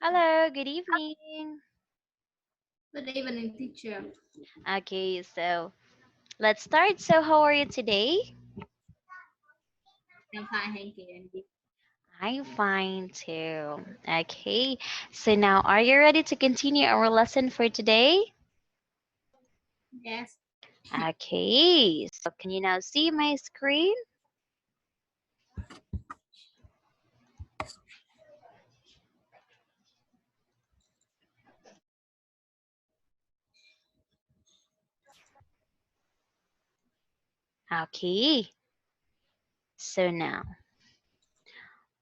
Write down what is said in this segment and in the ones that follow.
Hello, good evening. Good evening, teacher. Okay, so let's start. So, how are you today? I'm fine, thank you. And you? I'm fine too. Okay, so now are you ready to continue our lesson for today? Yes. Okay, so can you now see my screen? Okay, so now,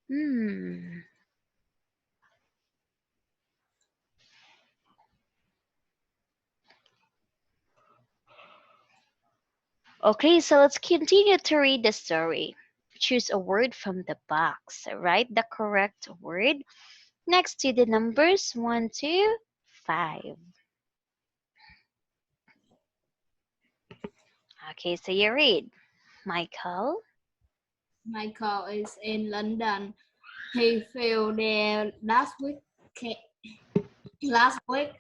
hmm. Okay, so let's continue to read the story. Choose a word from the box. Write the correct word next to the numbers 1 to 5. Okay, so you read. Michael. Michael is in London. He flew there last week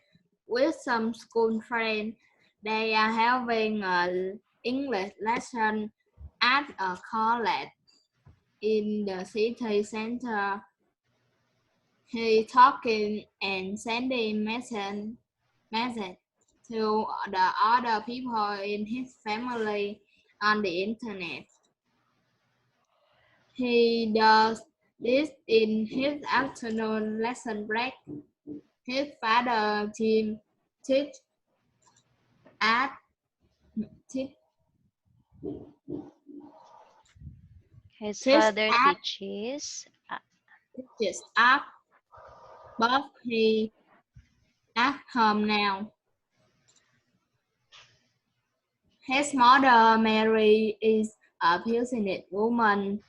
with some school friends. They are having an English lesson at a college in the city center. He talking and sending message to the other people in his family on the internet. He does this in his afternoon lesson break. His father Jim teach at teach, His teach father at teaches. teaches at, but he at home now. His mother Mary is a business woman.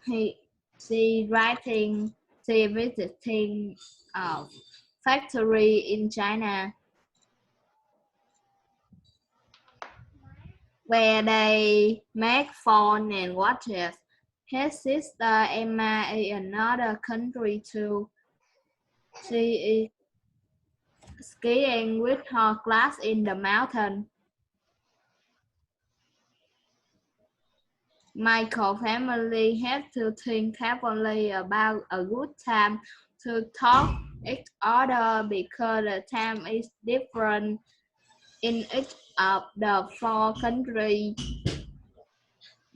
He she writing she visiting a factory in China where they make phone and watches. His sister Emma is another country too. She is skiing with her class in the mountain. Michael family had to think carefully about a good time to talk each other because the time is different in each of the four countries.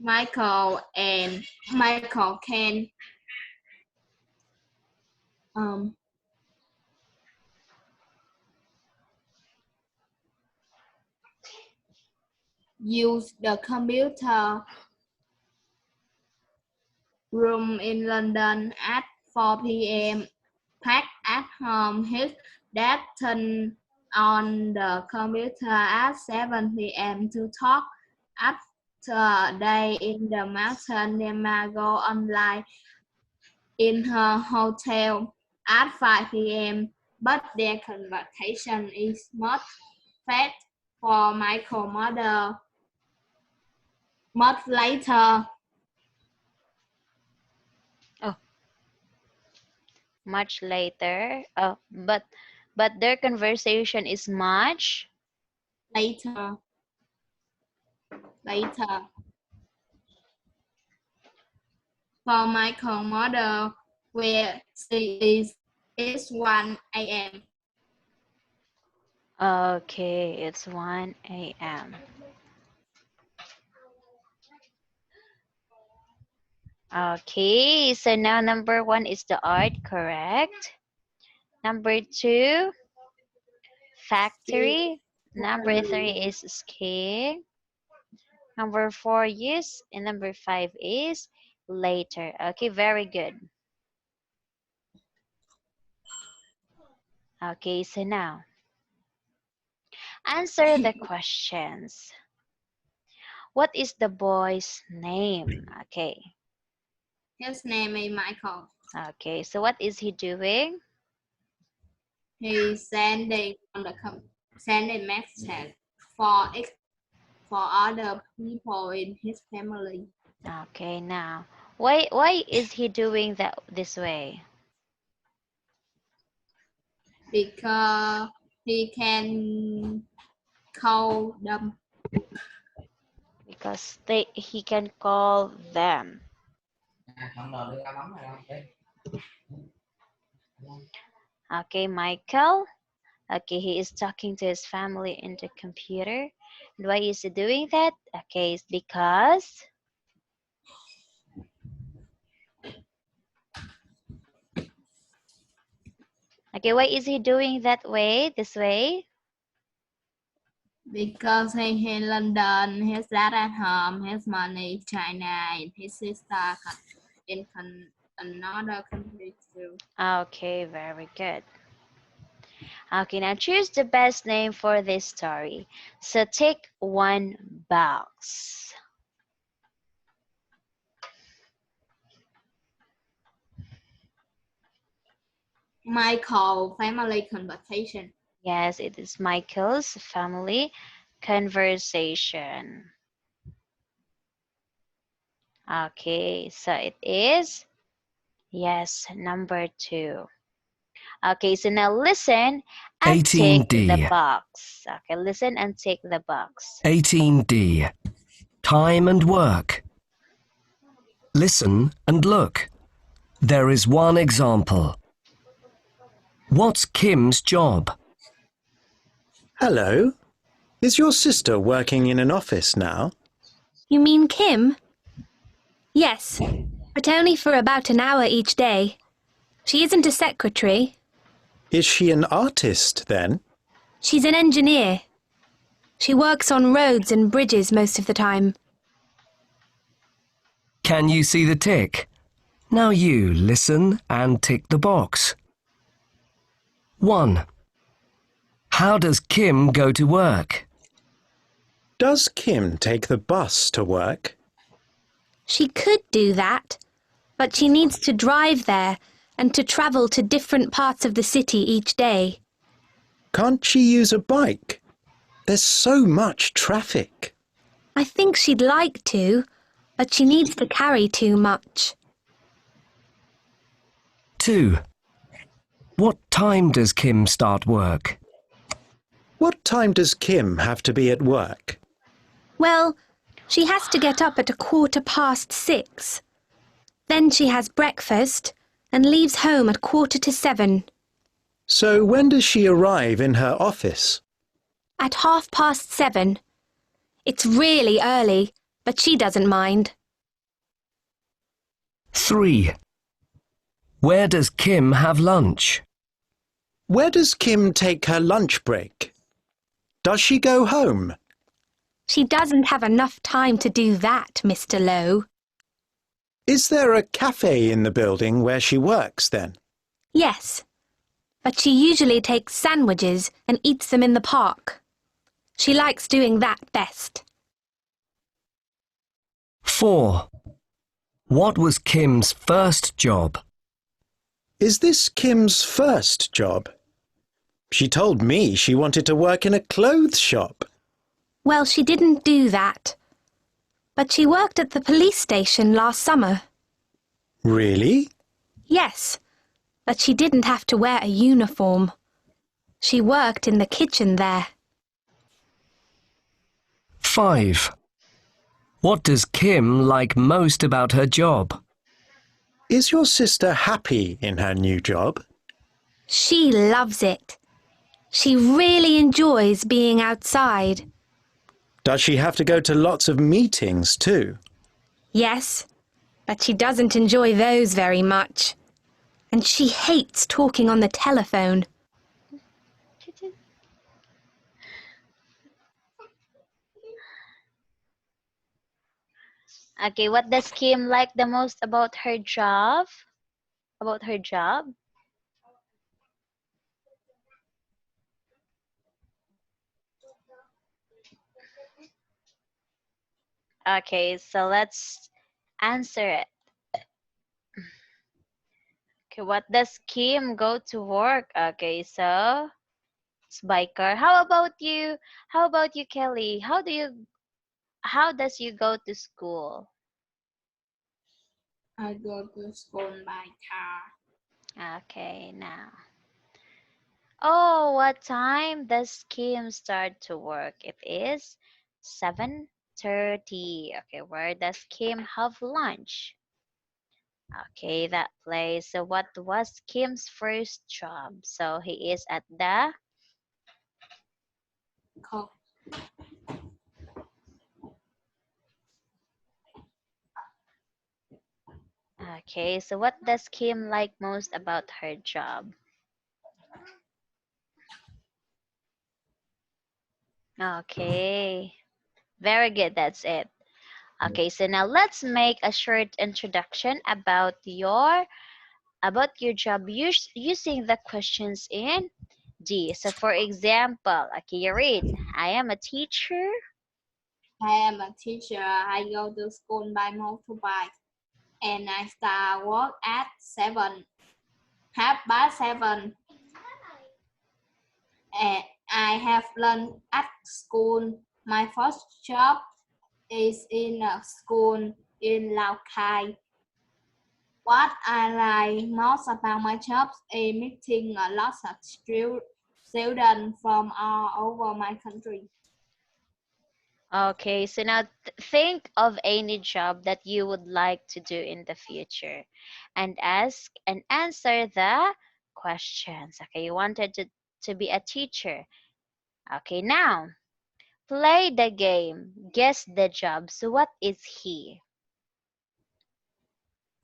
Michael can um, use the computer room in London at 4 p.m. Pack at home, his dad turned on the computer at 7 p.m. to talk. After a day in the mountain, Nema go online in her hotel at 5 p.m. But their conversation is much fast for Michael mother much later. Oh, much later. Oh, but their conversation is much. Later, later. For Michael mother, where she is 1 a.m. Okay, it's 1 a.m. Okay, so now number 1 is the art, correct? Number 2, Ski factory. Number 3 is skiing. Number 4, yes. And number 5 is later. Okay, very good. Okay, so now answer the questions. What is the boy's name? Okay. His name is Michael. Okay, so what is he doing? He's sending message for other people in his family. Okay, now why is he doing that this way? Because he can call them. Because he can call them. Okay, Michael. Okay, he is talking to his family in the computer. And why is he doing that? Okay, it's because. Okay, why is he doing that way, this way? Because he's in London, his dad at home, his mom in China, and his sister in another country too. Okay, very good. Okay, now choose the best name for this story. So take one box. Michael family conversation. Yes, it is Michael's family conversation. Okay, so it is, yes, number 2. Okay, so now listen and take the 18D. box. Okay, listen and take the box. 18D. Time and work. Listen and look. There is one example. What's Kim's job? Hello. Is your sister working in an office now? You mean Kim? Yes, but only for about an hour each day. She isn't a secretary. Is she an artist then? She's an engineer. She works on roads and bridges most of the time. Can you see the tick? Now you listen and tick the box. 1. How does Kim go to work? Does Kim take the bus to work? She could do that, but she needs to drive there and to travel to different parts of the city each day. Can't she use a bike? There's so much traffic. I think she'd like to, but she needs to carry too much. 2. What time does Kim start work? What time does Kim have to be at work? Well, she has to get up at 6:15. Then she has breakfast and leaves home at 7:15. So when does she arrive in her office? At 7:30. It's really early, but she doesn't mind. 3. Where does Kim have lunch? Where does Kim take her lunch break? Does she go home? She doesn't have enough time to do that, Mr. Lowe. Is there a cafe in the building where she works then? Yes, but she usually takes sandwiches and eats them in the park. She likes doing that best. 4. What was Kim's first job? Is this Kim's first job? She told me she wanted to work in a clothes shop. Well, she didn't do that. But she worked at the police station last summer. Really? Yes, but she didn't have to wear a uniform. She worked in the kitchen there. 5. What does Kim like most about her job? Is your sister happy in her new job? She loves it. She really enjoys being outside. Does she have to go to lots of meetings too? Yes, but she doesn't enjoy those very much. And she hates talking on the telephone. Okay, what does Kim like the most about her job? About her job? Okay, so let's answer it. Okay, what does Kim go to work? Okay, so it's by car. How about you? How about you, Kelly? How does you go to school? I go to school by car. Okay, now. Oh, what time does Kim start to work? It is 7:30. Okay, where does Kim have lunch? Okay, that place. So what was Kim's first job? So he is at the Cook. Okay, so what does Kim like most about her job? Okay, very good. That's it. Okay, so now let's make a short introduction about your job using the questions in D. So for example, okay, you read, I am a teacher. I am a teacher. I go to school by motorbike, and I start work at 7:30. And I have lunch at school. My first job is in a school in Lào Cai. What I like most about my job is meeting a lot of students from all over my country. Okay, so now think of any job that you would like to do in the future and ask and answer the questions. Okay, you wanted to be a teacher. Okay, now play the game. Guess the job. So what is he?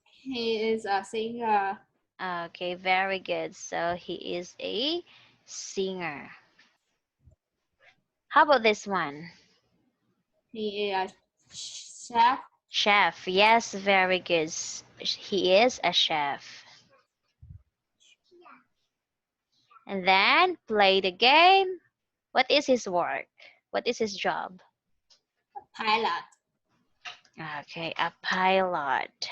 He is a singer. Okay, very good. So he is a singer. How about this one? He is a chef. Chef. Yes, very good. He is a chef. And then play the game. What is his work? What is his job? Pilot. Okay, a pilot.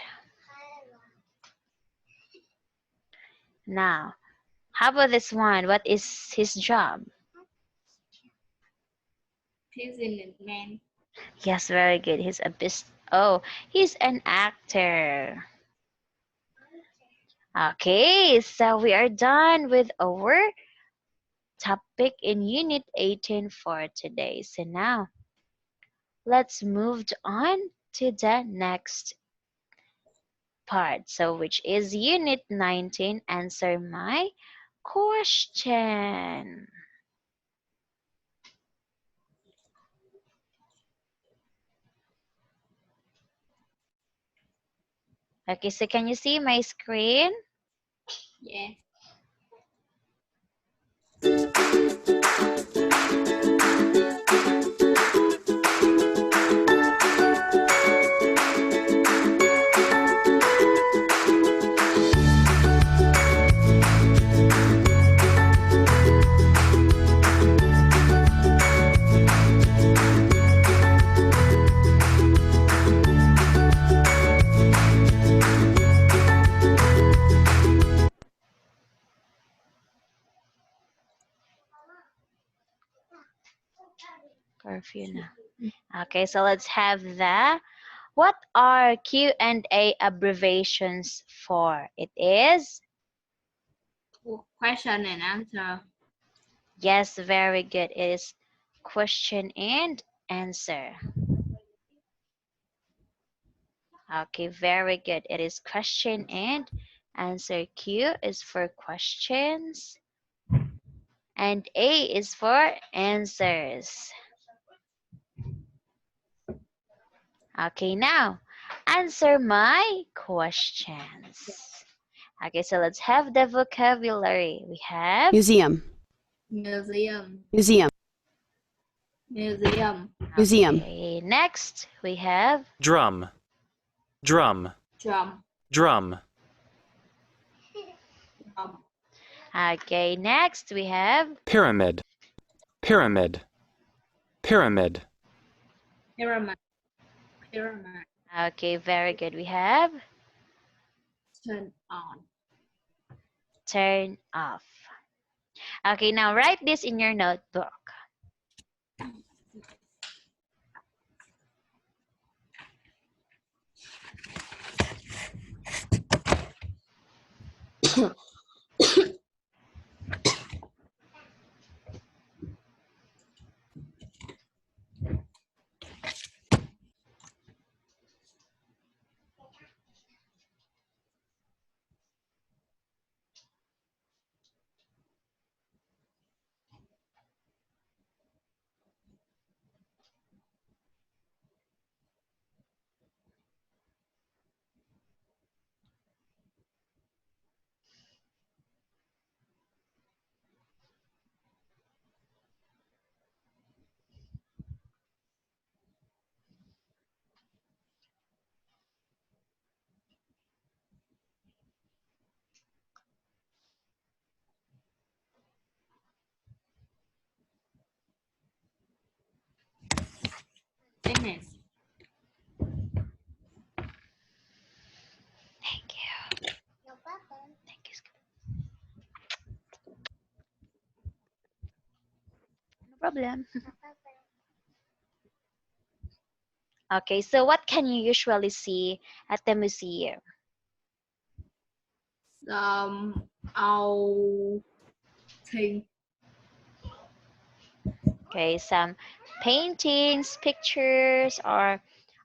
Now, how about this one? What is his job? Businessman. Yes, very good. He's an actor. Okay, so we are done with our topic in Unit 18 for today. So now, let's move on to the next part. So which is Unit 19. Answer my question. Okay, so can you see my screen? Yes. Curfew now. Okay, so let's have the what are Q&A abbreviations for? It is Question and answer. yes, very good. It is question and answer. Okay, very good. It is question and answer. Q is for questions and A is for answers. Okay, now answer my questions. Okay, so let's have the vocabulary. We have Museum. Museum. Museum. Museum. Museum. okay, next we have Drum. Drum. Drum. Drum. Drum. Okay, next we have Pyramid. Pyramid. Pyramid. Pyramid. Pyramid. okay, very good. We have Turn on. turn off. Okay, now write this in your notebook. Fitness. Thank you. Thank you. No problem. Okay, so what can you usually see at the museum? Old thing. Okay, some paintings, pictures, or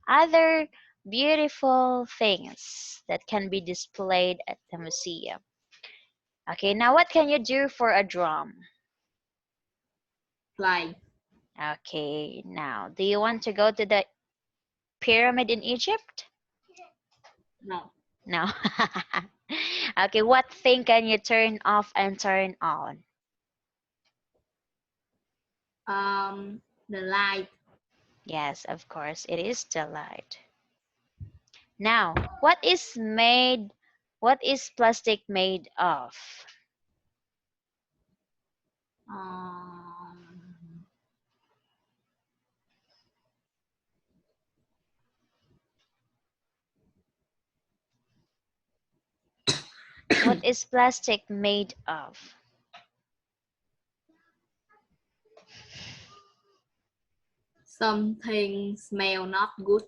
other beautiful things that can be displayed at the museum. Okay, now what can you do for a drum? Play. Okay, now do you want to go to the pyramid in Egypt? No. No. Okay, what thing can you turn off and turn on? The light. Yes, of course, it is the light. Now, what is plastic made of? Um, What is plastic made of? Something smell not good.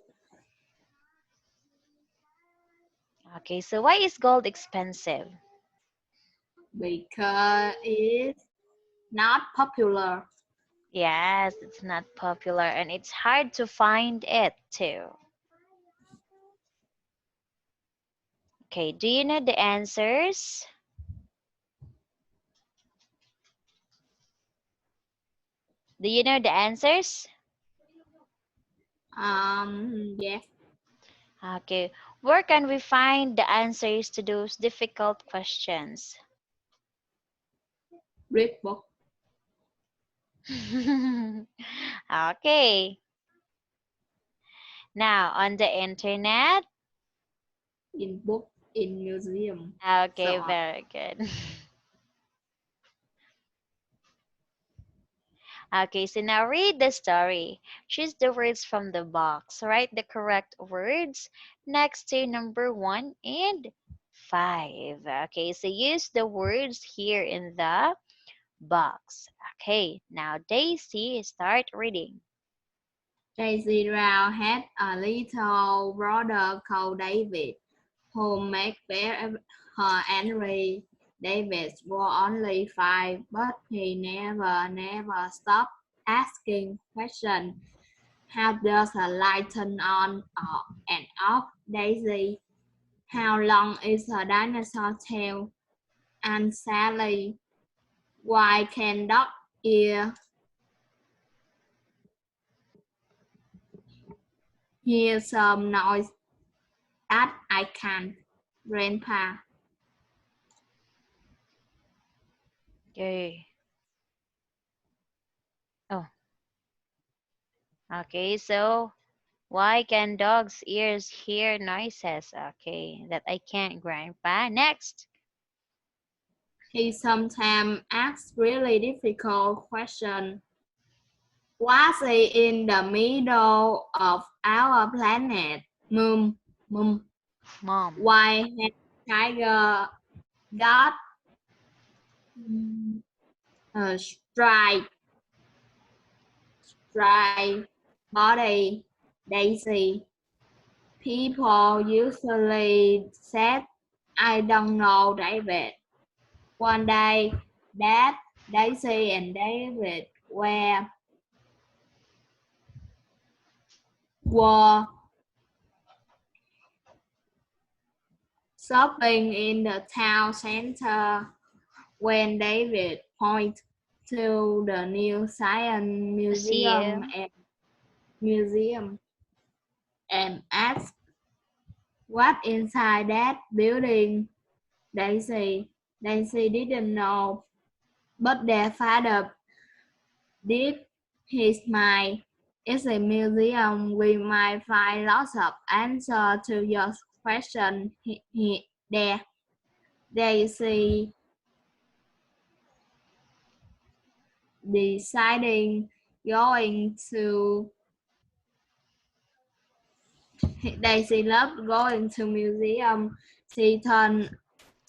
Okay, so why is gold expensive? Because it's not popular. Yes, it's not popular and it's hard to find it too. Okay, do you know the answers? Do you know the answers? Yes. Okay, where can we find the answers to those difficult questions? Read book. Okay, now on the internet. In book. In museum. So Okay, on. very good. Okay, so now read the story. Choose the words from the box. Write the correct words next to number 1 and 5. Okay, so use the words here in the box. Okay, now Daisy, start reading. Daisy Round had a little brother called David, who made her angry. David was only 5, but he never stopped asking questions. How does a light turn on and off, Daisy? How long is a dinosaur tail? And Sally, why can dog ear hear some noise that I can't? Grandpa. Okay. Oh, okay, so Why can dogs' ears hear noises? Okay, that I can't, Grandpa. Next. He sometimes asks really difficult questions. What's in the middle of our planet? Mum, mum. Mom. Why has tiger got a stripe body? Daisy. People usually said, I don't know, David. One day, Dad, Daisy, and David were shopping in the town center when David pointed to the new science museum Museum. and asked, what inside that building? Daisy didn't know, but their father did. He smiled. It's a museum. We might find lots of answers to your question there. Daisy deciding going to Daisy loved going to museum. She turned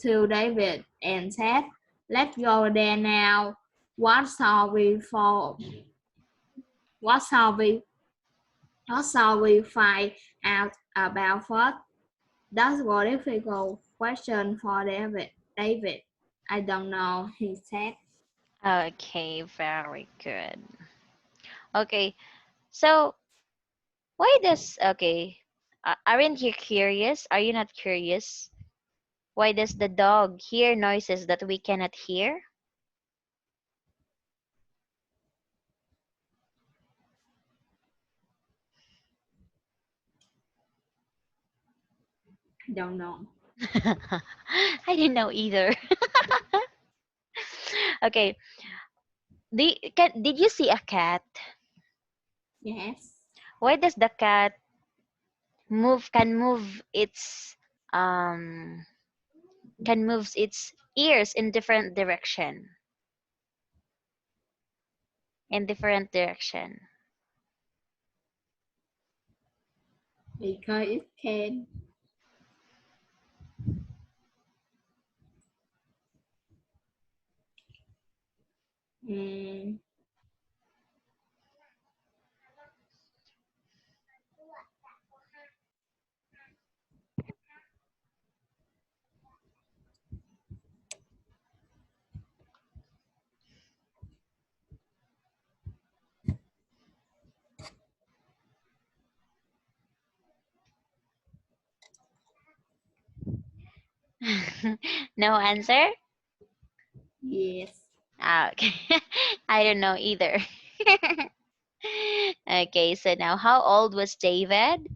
to David and said, let's go there now. What shall we for? What shall we? What shall we find out about first? That's a difficult question for David. David, I don't know, he said. Okay, very good. Okay, so why does, okay, aren't you curious? Are you not curious? Why does the dog hear noises that we cannot hear? Don't know. I didn't know either. Okay, did you see a cat? Yes. Why does the cat can move its um can moves its ears in different direction? In different direction. Because it can. Mm, No answer? yes. Ah, okay. I don't know either. Okay, so now how old was David?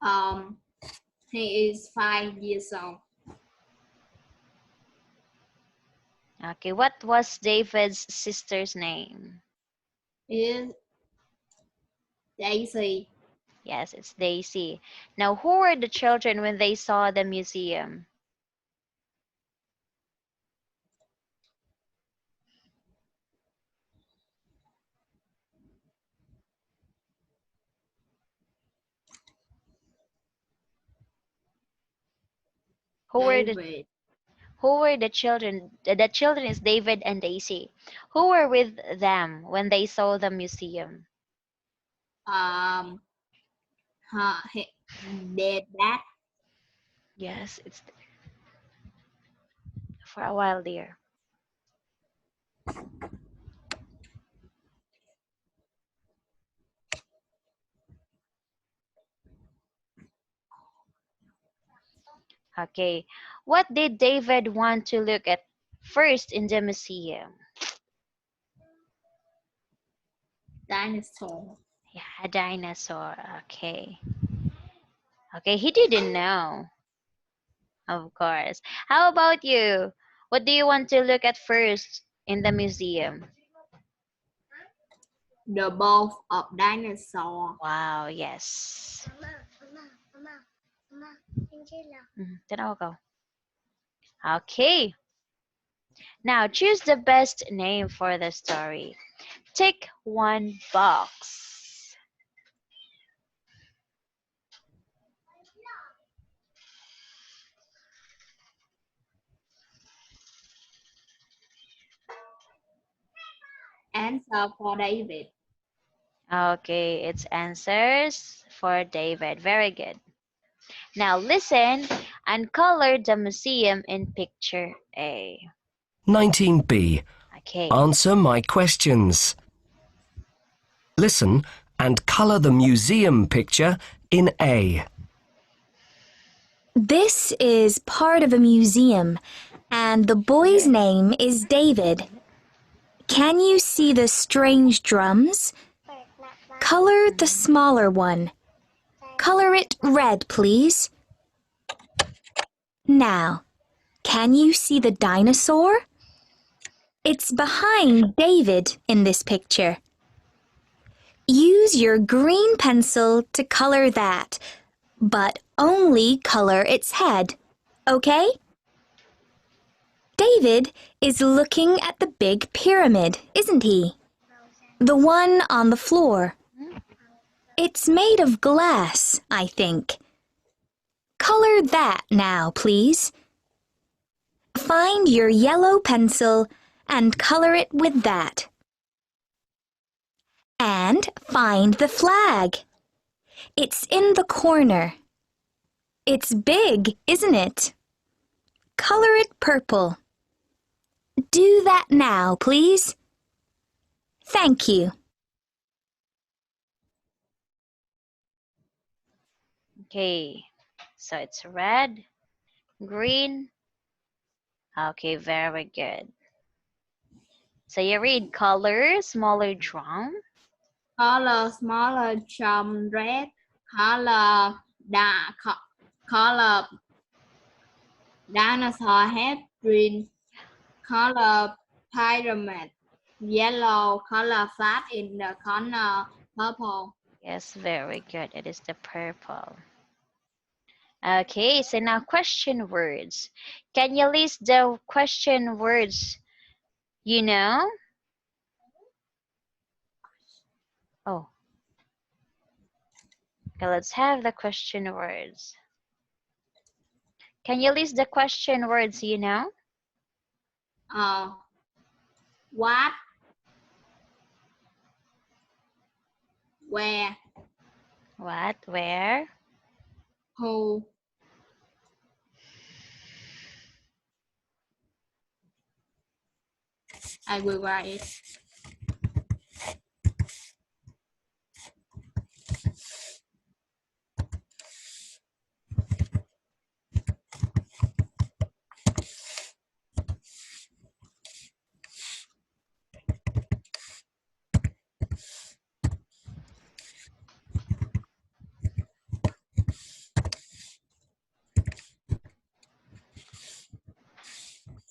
Um, he is 5 years old. Okay, what was David's sister's name? Is Daisy. Yes, it's Daisy. Now, who were the children when they saw the museum? Who were the David. who were the children? The children is David and Daisy. Who were with them when they saw the museum? Um, their dad. Yes, it's for a while there. Okay. What did David want to look at first in the museum? Dinosaur. Yeah, a dinosaur. Okay. Okay, he didn't know, of course. How about you? What do you want to look at first in the museum? the birth of dinosaurs. Wow, yes. Then I'll go. Okay. Now choose the best name for the story. Tick one box. Answer for David. Okay, it's answers for David. Very good. Now listen and color the museum in picture A. 19b. Okay. Answer my questions. Listen and colour the museum picture in A. This is part of a museum, and the boy's name is David. Can you see the strange drums? Color the smaller one. Color it red, please. Now, can you see the dinosaur? It's behind David in this picture. Use your green pencil to color that, but only color its head, okay? David is looking at the big pyramid, isn't he? The one on the floor. It's made of glass, I think. Color that now, please. Find your yellow pencil and color it with that. And find the flag. It's in the corner. It's big, isn't it? Color it purple. Do that now, please. Thank you. Okay. So it's red, green. Okay, very good. So you read color, smaller drum. Color smaller drum red. Color color dinosaur head green. Color pyramid yellow. Color flag in the corner purple. Yes, very good. It is the purple. Okay, so now question words. Can you list the question words you know? Oh, okay, let's have the question words. Can you list the question words you know? What? Where? What, where? Who? I will write.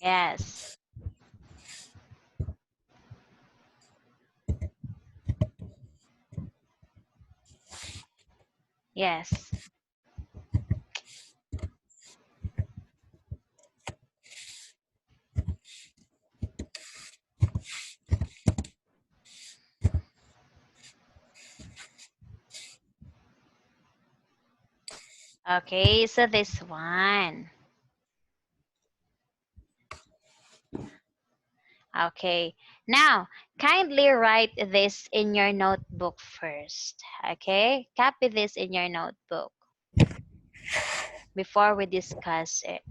Yes. Yes. Okay, so this one. Okay, now kindly write this in your notebook first. Okay, copy this in your notebook before we discuss it.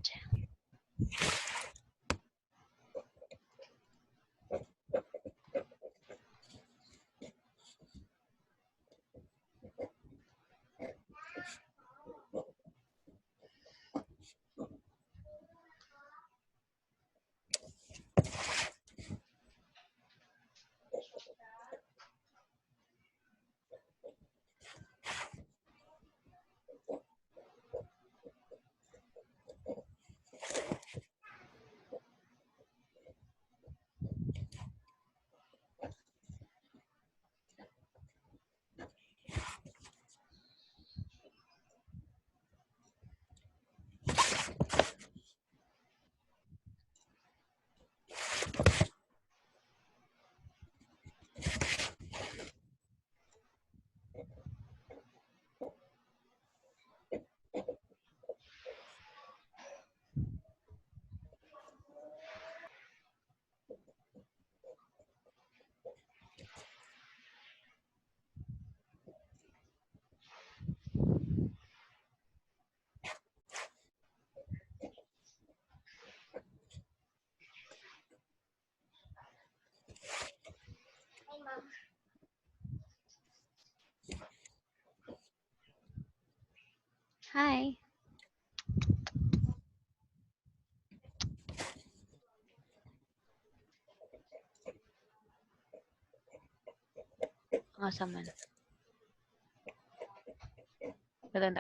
Asa man?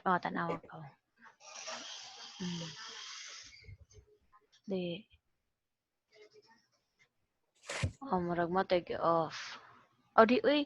Oh, tanawa ko. Di. Oh, murag mo take off. Oh, di, uy.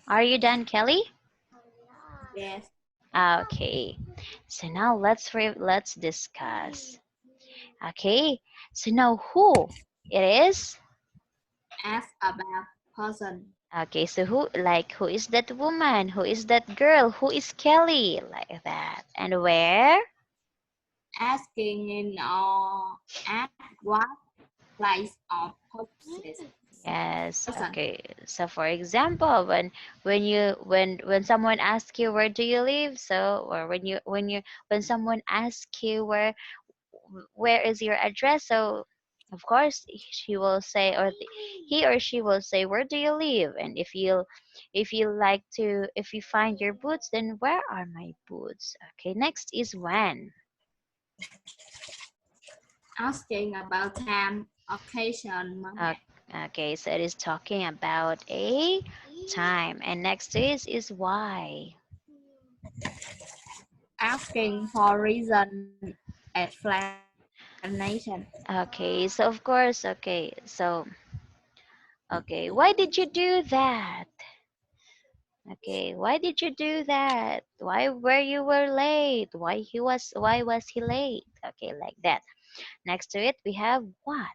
Are you done, Kelly? Yes. Okay. So now let's discuss. Okay. So now who it is? Ask about person. Okay, so who is that woman? Who is that girl? Who is Kelly? Like that. And where? Asking in or at what place or purposes. Yes. Person. Okay. So for example, when someone asks you where do you live, so or when someone asks you where is your address, so of course she will say he or she will say where do you live, and if you find your boots, then where are my boots? Okay, next is when. Asking about time, occasion, moment. Okay, so it is talking about a time, and next is why. Asking for reason, explanation. Okay, so of course, okay, why did you do that? Okay, why did you do that? Why were you were late? Why was he late? Okay, like that. Next to it we have what?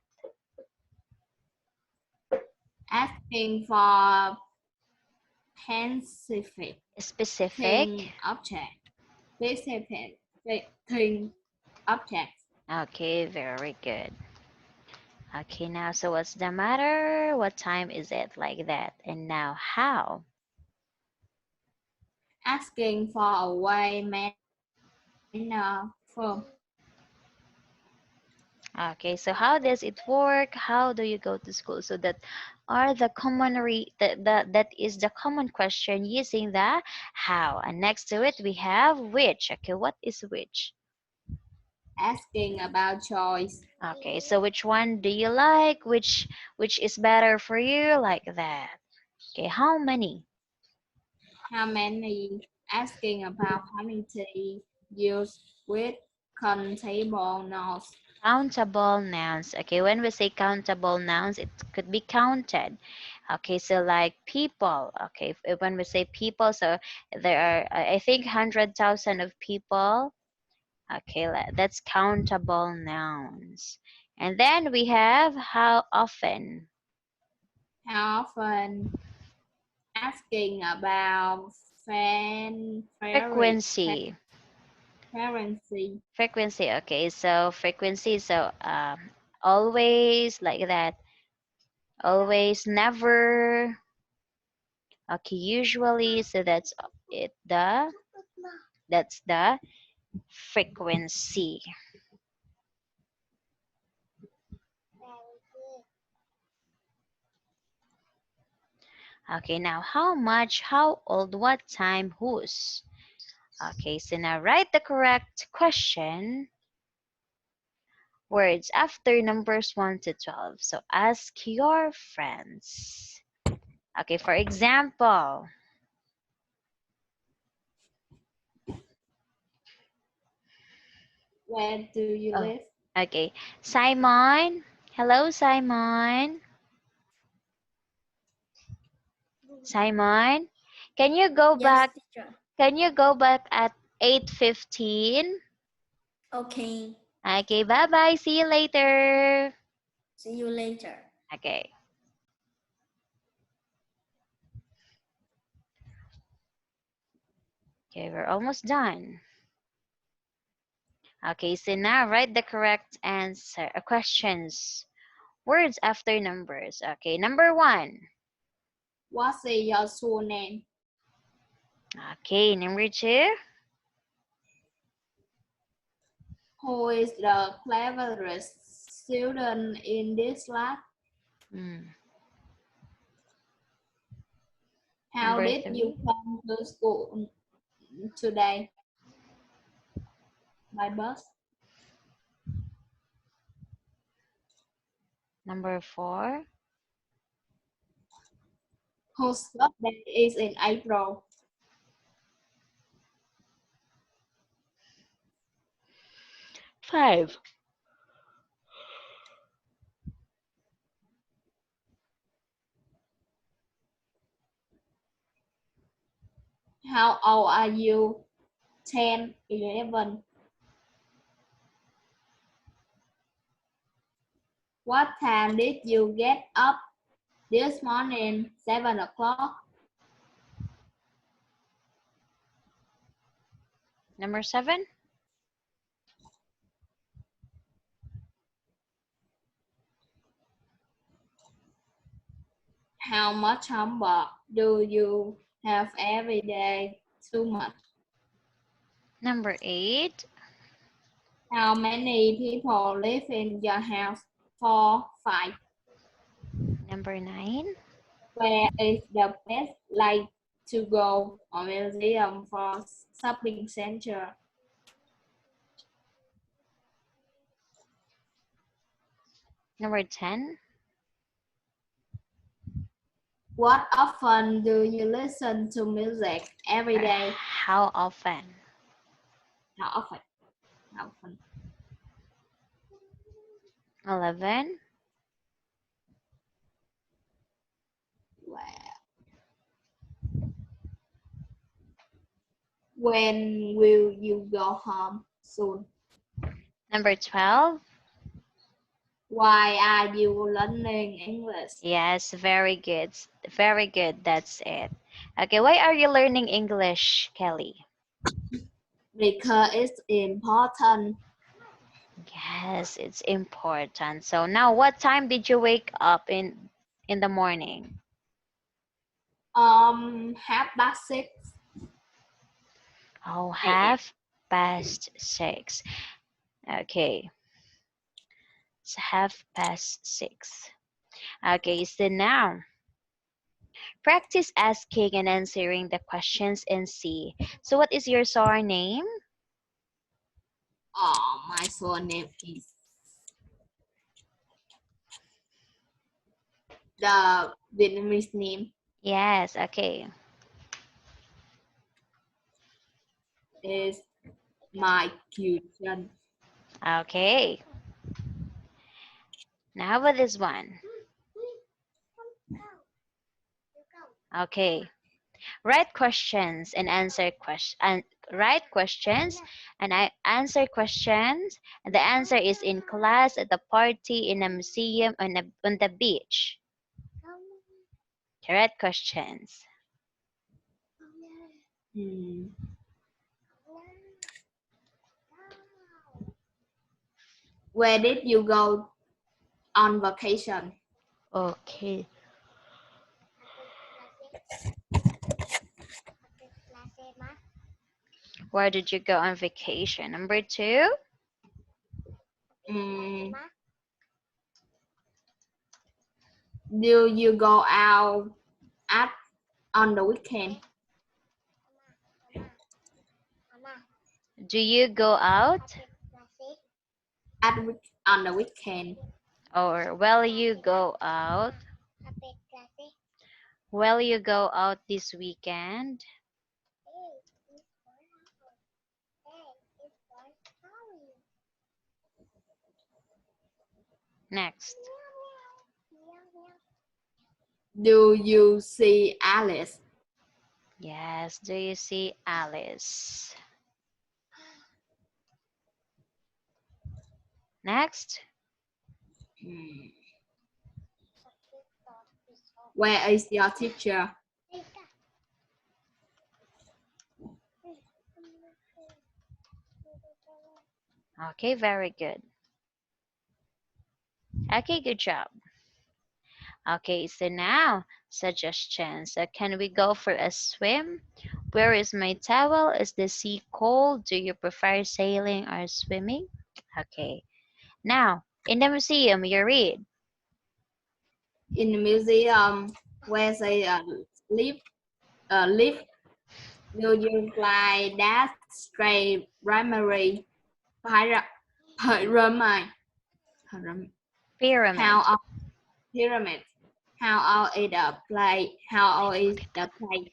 Asking for specific Specific. thing object. Specific thing object. Okay, very good. Okay, now so what's the matter? What time is it? Like that. And now how? Asking for a way manner firm. Okay, so how does it work? How do you go to school? So that are the common that is the common question using the how. And next to it we have which. Okay, what is which? Asking about choice. Okay, so which one do you like? Which is better for you? Like that. Okay, how many? How many? Asking about quantity used with countable nouns. Countable nouns. Okay, when we say countable nouns, it could be counted. Okay, so like people. Okay, when we say people, so there are, I think, 100,000 of people. Okay, that's countable nouns. And then we have how often. How often? Asking about Frequency. frequency. Frequency. Okay, so frequency. So always, like that. Always, never. Okay, usually. So it. That's the frequency. Okay, now how much, how old, what time, whose? Okay, so now write the correct question words after numbers 1 to 12. So ask your friends. Okay, for example, Where do you oh, live? okay, Simon. Hello, Simon. Simon, can you go Yes, back? teacher. Can you go back at 8:15? Okay. Okay, bye-bye. See you later. See you later. Okay. Okay, we're almost done. Okay, so now write the correct answer, questions, words after numbers. Okay, number 1. What's your surname? Okay, number 2. Who is the cleverest student in this class? Hmm. How Number did you 3. come to school today? By bus. Number 4. Whose birthday is in April? 5. How old are you? 10, 11. What time did you get up this morning? 7 o'clock. Number 7. How much homework do you have every day? Too much. Number 8. How many people live in your house? 4, 5. Number 9. Where is the best place to go? A museum for shopping center? Number 10. What often do you listen to music? Every Or day. how often? How often? How often? 11. When will you go home? Soon. Number 12. Why are you learning English? Yes, very good. Very good. That's it. Okay, why are you learning English, Kelly? Because it's important. Yes, it's important. So now, what time did you wake up in the morning? 6:30 Oh, a.m. 6:30. Okay, it's 6:30. Okay, so now practice asking and answering the questions in C. So, what is your surname? My surname is the Vietnamese name Yes, okay. is my kitchen. Okay. Now, how about this one? Okay. Write questions and answer questions. And write questions and I answer questions. And the answer is in class, at the party, in a museum, on the beach. Write questions. Hmm. Where did you go on vacation? Okay. Where did you go on vacation? Number 2. Hmm. Do you go out at on the weekend? Do you go out? On the weekend? Or will you go out? Will you go out this weekend? Next. Do you see Alice? Yes, do you see Alice? Next. Hmm. Where is your teacher? Okay, very good. Okay, good job. Okay, so now suggestions. Can we go for a swim? Where is my towel? Is the sea cold? Do you prefer sailing or swimming? Okay. Now, in the museum, you read. In the museum where they live. Do you fly that straight primary pyramid? How Pyramid. of pyramid? How old is the play? How old is the play?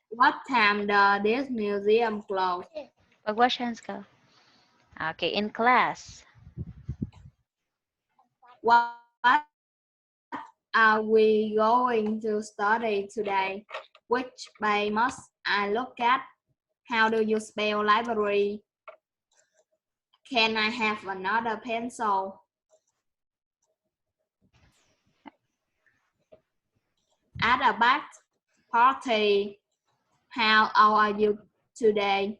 What time does this museum close? Pagwash hands ka. Okay, in class. What are we going to study today? Which page must I look at? How do you spell library? Can I have another pencil? At a bath party. How old are you today?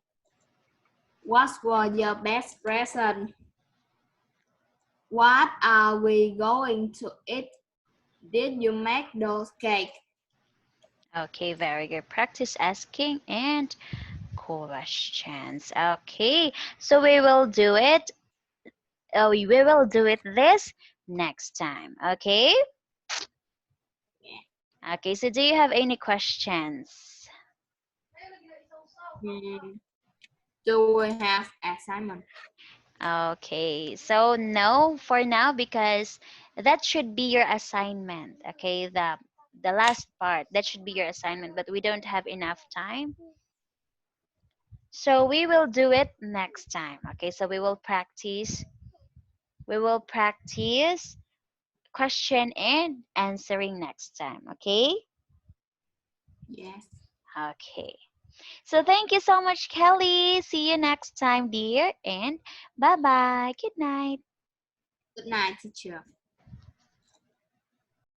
What was your best present? What are we going to eat? Did you make those cake? Okay, very good. Practice asking and questions. Okay, so we will do it. We will do it this next time. Okay. Okay. So, do you have any questions? Hmm, do we have assignment? Okay. So no for now because that should be your assignment. Okay. The last part that should be your assignment, but we don't have enough time. So we will do it next time. Okay, so we will practice. We will practice question and answering next time. Okay? Yes. Okay. So thank you so much, Kelly. See you next time, dear. And bye bye. Good night. Good night, teacher.